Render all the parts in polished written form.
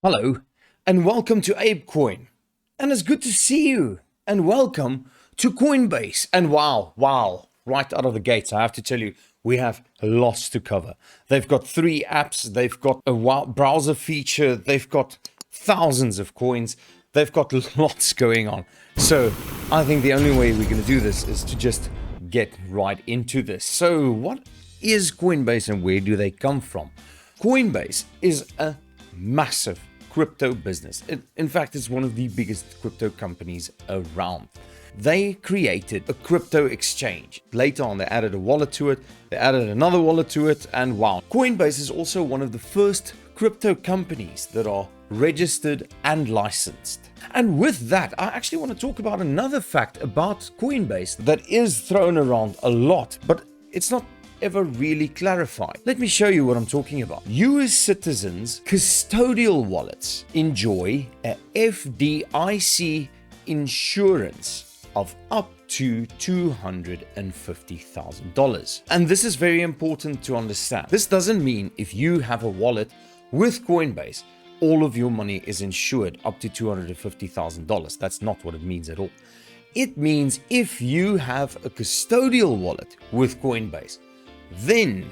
Hello, and welcome to ApeCoin. And it's good to see you. And welcome to Coinbase. And wow, right out of the gates, I have to tell you, we have lots to cover. They've got 3 apps, they've got a browser feature, they've got thousands of coins, they've got lots going on. So I think the only way we're going to do this is to just get right into this. So what is Coinbase and where do they come from? Coinbase is a massive crypto business. In fact, it's one of the biggest crypto companies around. They created a crypto exchange. Later on, they added a wallet to it, they added another wallet to it, and wow. Coinbase is also one of the first crypto companies that are registered and licensed. And with that, I actually want to talk about another fact about Coinbase that is thrown around a lot, but it's not ever really clarified. Let me show you what I'm talking about. US citizens' custodial wallets enjoy a FDIC insurance of up to $250,000. And this is very important to understand. This doesn't mean if you have a wallet with Coinbase, all of your money is insured up to $250,000. That's not what it means at all. It means if you have a custodial wallet with Coinbase, then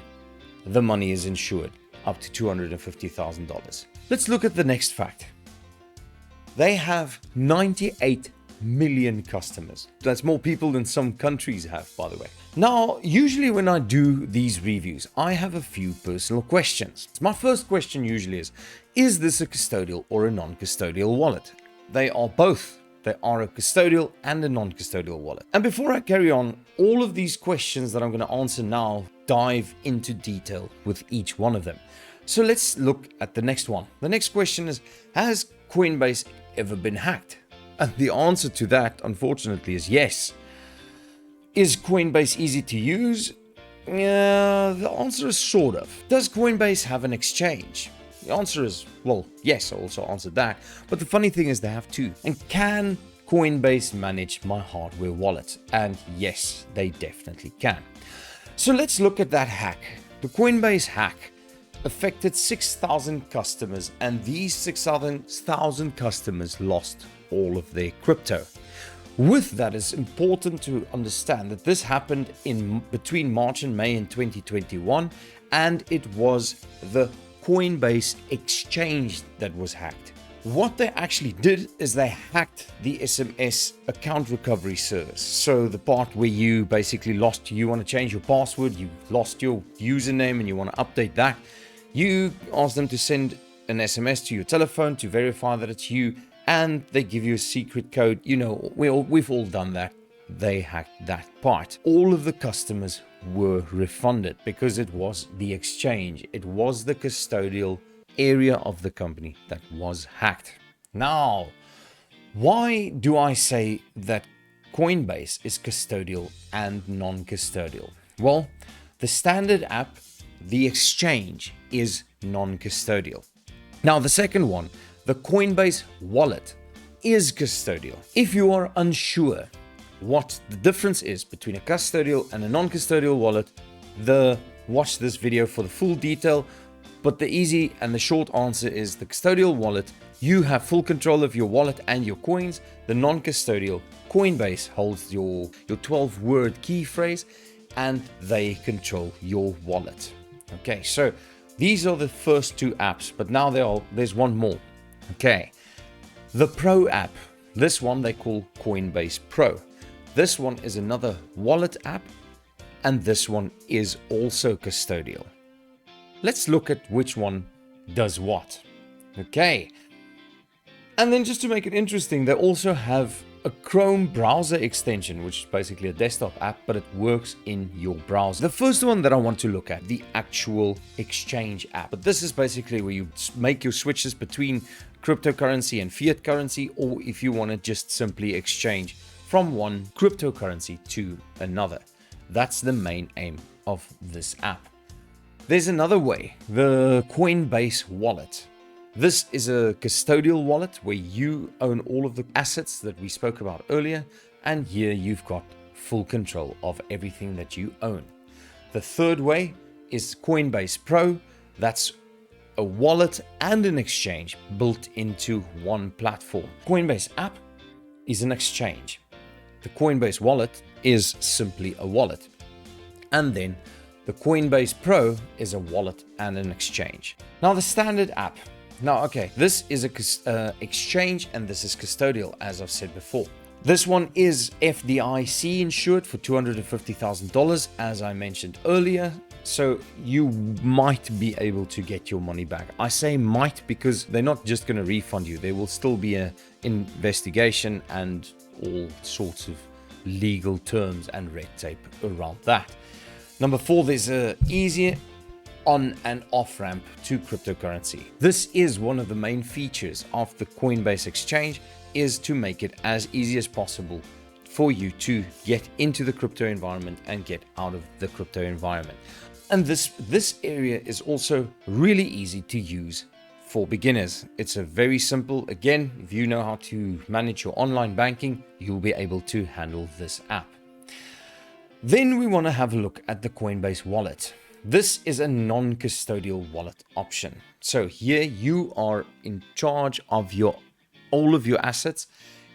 the money is insured up to $250,000. Let's look at the next fact. They have 98 million customers. That's more people than some countries have, by the way. Now, usually when I do these reviews, I have a few personal questions. My first question usually is this a custodial or a non-custodial wallet? They are both. They are a custodial and a non-custodial wallet. And before I carry on, all of these questions that I'm going to answer now dive into detail with each one of them. So let's look at the next one. The next question is, has Coinbase ever been hacked? And the answer to that, unfortunately, is yes. Is Coinbase easy to use? Yeah, the answer is sort of. Does Coinbase have an exchange? The answer is, well, yes, I also answered that. But the funny thing is they have 2. And can Coinbase manage my hardware wallet? And yes, they definitely can. So let's look at that hack. The Coinbase hack affected 6,000 customers, and these 6,000 customers lost all of their crypto. With that, it's important to understand that this happened in between March and May in 2021, and it was the Coinbase Exchange that was hacked. What they actually did is they hacked the SMS account recovery service. So the part where you basically you want to change your password, you lost your username and you want to update that. You ask them to send an SMS to your telephone to verify that it's you, and they give you a secret code. You know, we've all done that. They hacked that part. All of the customers were refunded because it was the exchange. It was the custodial area of the company that was hacked. Now, why do I say that Coinbase is custodial and non-custodial? Well, the standard app, the exchange, is non-custodial. Now, the second one, the Coinbase wallet, is custodial. If you are unsure what the difference is between a custodial and a non-custodial wallet, watch this video for the full detail. But the easy and the short answer is the custodial wallet, you have full control of your wallet and your coins. The non-custodial, Coinbase holds your 12-word key phrase, and they control your wallet. Okay, so these are the first 2 apps, but now there's one more. Okay, the Pro app, this one they call Coinbase Pro. This one is another wallet app, and this one is also custodial. Let's look at which one does what. Okay, and then just to make it interesting, they also have a Chrome browser extension, which is basically a desktop app, but it works in your browser. The first one that I want to look at, the actual exchange app. But this is basically where you make your switches between cryptocurrency and fiat currency, or if you want to just simply exchange from one cryptocurrency to another. That's the main aim of this app. There's another way, the Coinbase Wallet. This is a custodial wallet where you own all of the assets that we spoke about earlier, and here you've got full control of everything that you own. The third way is Coinbase Pro. That's a wallet and an exchange built into one platform. Coinbase app is an exchange. The Coinbase wallet is simply a wallet. And then the Coinbase Pro is a wallet and an exchange. Now the standard app. Now, okay, this is a exchange and this is custodial, as I've said before. This one is FDIC insured for $250,000, as I mentioned earlier. So you might be able to get your money back. I say might because they're not just going to refund you. There will still be an investigation and all sorts of legal terms and red tape around that. Number 4, there's a easier on and off ramp to cryptocurrency. This is one of the main features of the Coinbase Exchange, is to make it as easy as possible for you to get into the crypto environment and get out of the crypto environment. And this area is also really easy to use for beginners. It's a very simple, again, if you know how to manage your online banking, you'll be able to handle this app. Then we want to have a look at the Coinbase wallet. This is a non-custodial wallet option. So here you are in charge of all of your assets.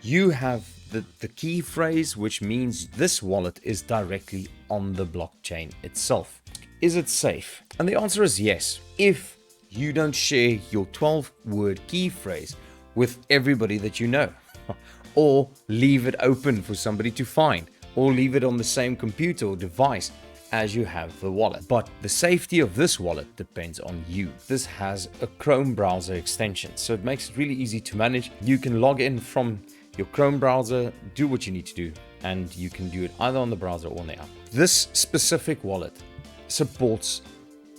You have the key phrase, which means this wallet is directly on the blockchain itself. Is it safe? And the answer is yes, if you don't share your 12-word key phrase with everybody that you know, or leave it open for somebody to find, or leave it on the same computer or device as you have the wallet. But the safety of this wallet depends on you. This has a Chrome browser extension, so it makes it really easy to manage. You can log in from your Chrome browser, do what you need to do, and you can do it either on the browser or on the app. This specific wallet supports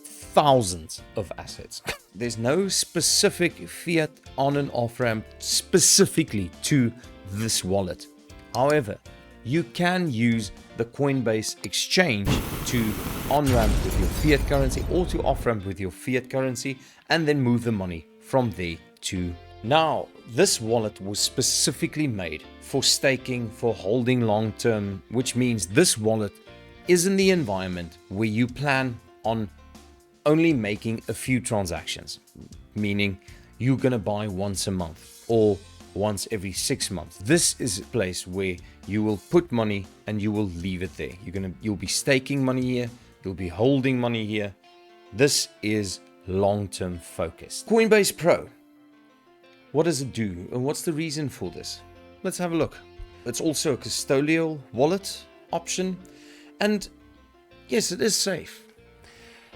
thousands of assets. There's no specific fiat on and off ramp specifically to this wallet. However, you can use the Coinbase Exchange to on-ramp with your fiat currency or to off-ramp with your fiat currency and then move the money from there to now. This wallet was specifically made for staking, for holding long-term, which means this wallet is in the environment where you plan on only making a few transactions, meaning you're going to buy once a month or once every 6 months. This is a place where you will put money and you will leave it there. You'll be staking money here, you'll be holding money here. This is long-term focused. Coinbase Pro. What does it do and what's the reason for this? Let's have a look. It's also a custodial wallet option, and yes, it is safe.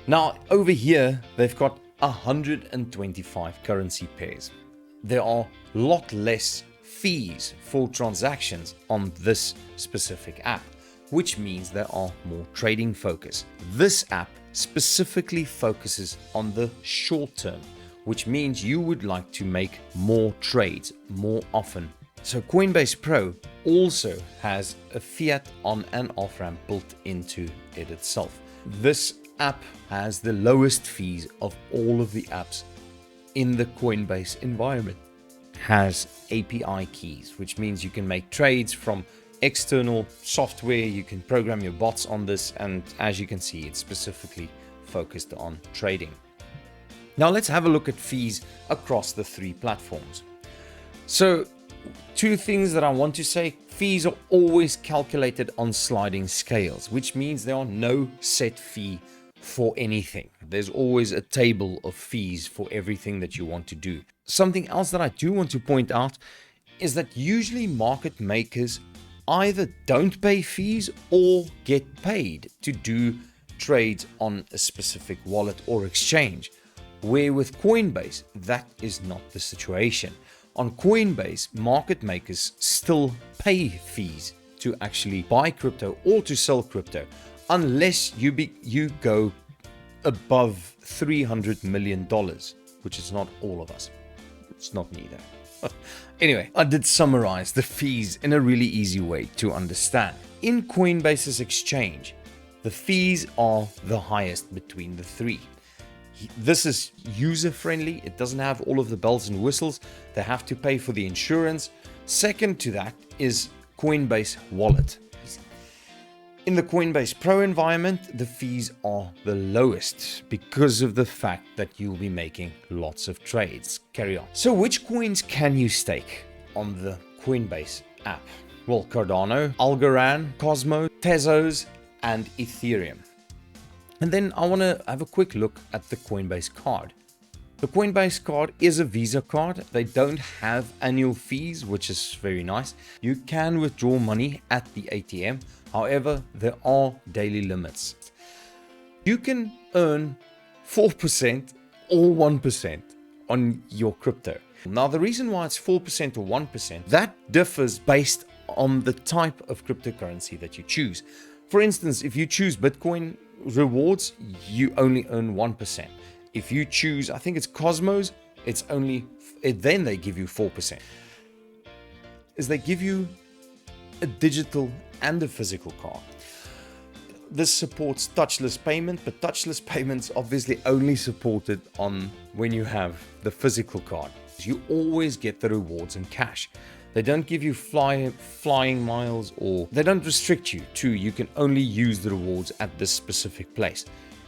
Now over here they've got 125 currency pairs. There are a lot less fees for transactions on this specific app, which means there are more trading focus. This app specifically focuses on the short term, which means you would like to make more trades more often. So Coinbase Pro also has a fiat on and off ramp built into it itself. This app has the lowest fees of all of the apps in the Coinbase environment. Has API keys, which means you can make trades from external software. You can program your bots on this, and as you can see, it's specifically focused on trading. Now let's have a look at fees across the 3 platforms. So 2 things that I want to say: fees are always calculated on sliding scales, which means there are no set fee for anything. There's always a table of fees for everything that you want to do. Something else that I do want to point out is that usually market makers either don't pay fees or get paid to do trades on a specific wallet or exchange, where with Coinbase that is not the situation. On Coinbase, market makers still pay fees to actually buy crypto or to sell crypto, unless you go above $300 million, which is not all of us. It's not me though. Anyway, I did summarize the fees in a really easy way to understand. In Coinbase's exchange, the fees are the highest between the 3. This is user friendly. It doesn't have all of the bells and whistles. They have to pay for the insurance. Second to that is Coinbase Wallet. In the Coinbase Pro environment, the fees are the lowest because of the fact that you'll be making lots of trades. Carry on. So which coins can you stake on the Coinbase app? Well, Cardano, Algorand, Cosmos, Tezos, and Ethereum. And then I want to have a quick look at the Coinbase Card. The Coinbase Card is a Visa card. They don't have annual fees, which is very nice. You can withdraw money at the ATM. However, there are daily limits. You can earn 4% or 1% on your crypto. Now, the reason why it's 4% or 1%, that differs based on the type of cryptocurrency that you choose. For instance, if you choose Bitcoin rewards, you only earn 1%. If you choose, I think it's Cosmos, then they give you 4%. They give you a digital and a physical card. This supports touchless payment, but touchless payments obviously only supported on when you have the physical card. You always get the rewards in cash. They don't give you flying miles, or they don't restrict you to you can only use the rewards at this specific place.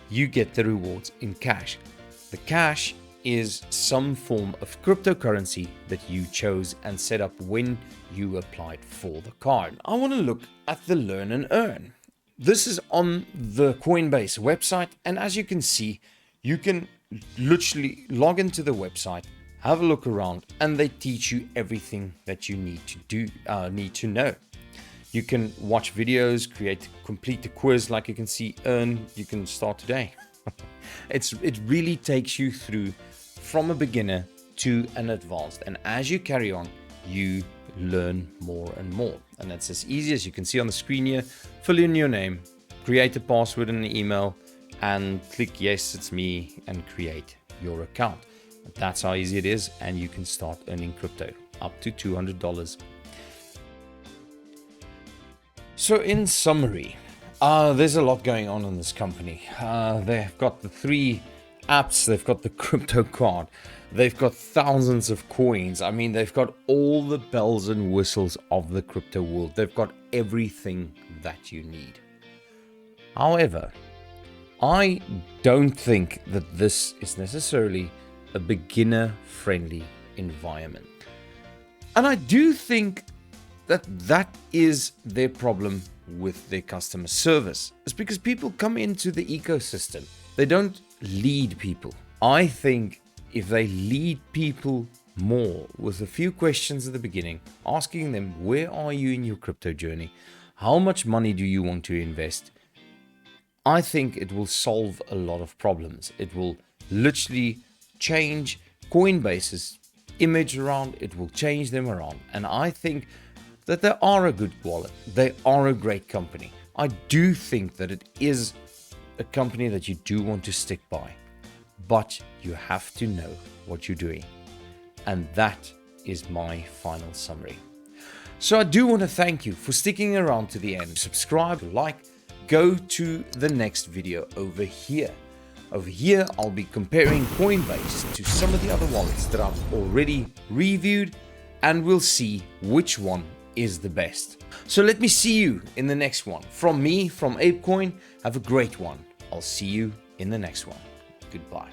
You get the rewards in cash. The cash is some form of cryptocurrency that you chose and set up when you applied for the card. I want to look at the learn and earn. This is on the Coinbase website, and as you can see, you can literally log into the website, have a look around, and they teach you everything that you need to know. You can watch videos, complete the quiz, like you can see, you can start today. It really takes you through from a beginner to an advanced, and as you carry on, you learn more and more. And that's as easy as you can see on the screen here. Fill in your name, create a password and an email, and click yes, it's me, and create your account. That's how easy it is, and you can start earning crypto up to $200. So in summary, there's a lot going on in this company. They've got the 3 apps, they've got the crypto card, they've got thousands of coins. I mean, they've got all the bells and whistles of the crypto world. They've got everything that you need. However, I don't think that this is necessarily a beginner-friendly environment. And I do think that is their problem with their customer service. It's because people come into the ecosystem. They don't lead people. I think if they lead people more with a few questions at the beginning, asking them, where are you in your crypto journey? How much money do you want to invest? I think it will solve a lot of problems. It will literally change Coinbase's image around. It will change them around. And I think that they are a good wallet. They are a great company. I do think that it is a company that you do want to stick by, but you have to know what you're doing. And that is my final summary. So I do want to thank you for sticking around to the end. Subscribe, like, go to the next video over here. Over here, I'll be comparing Coinbase to some of the other wallets that I've already reviewed, and we'll see which one is the best. So let me see you in the next one. From me, from ApeCoin, have a great one. I'll see you in the next one. Goodbye.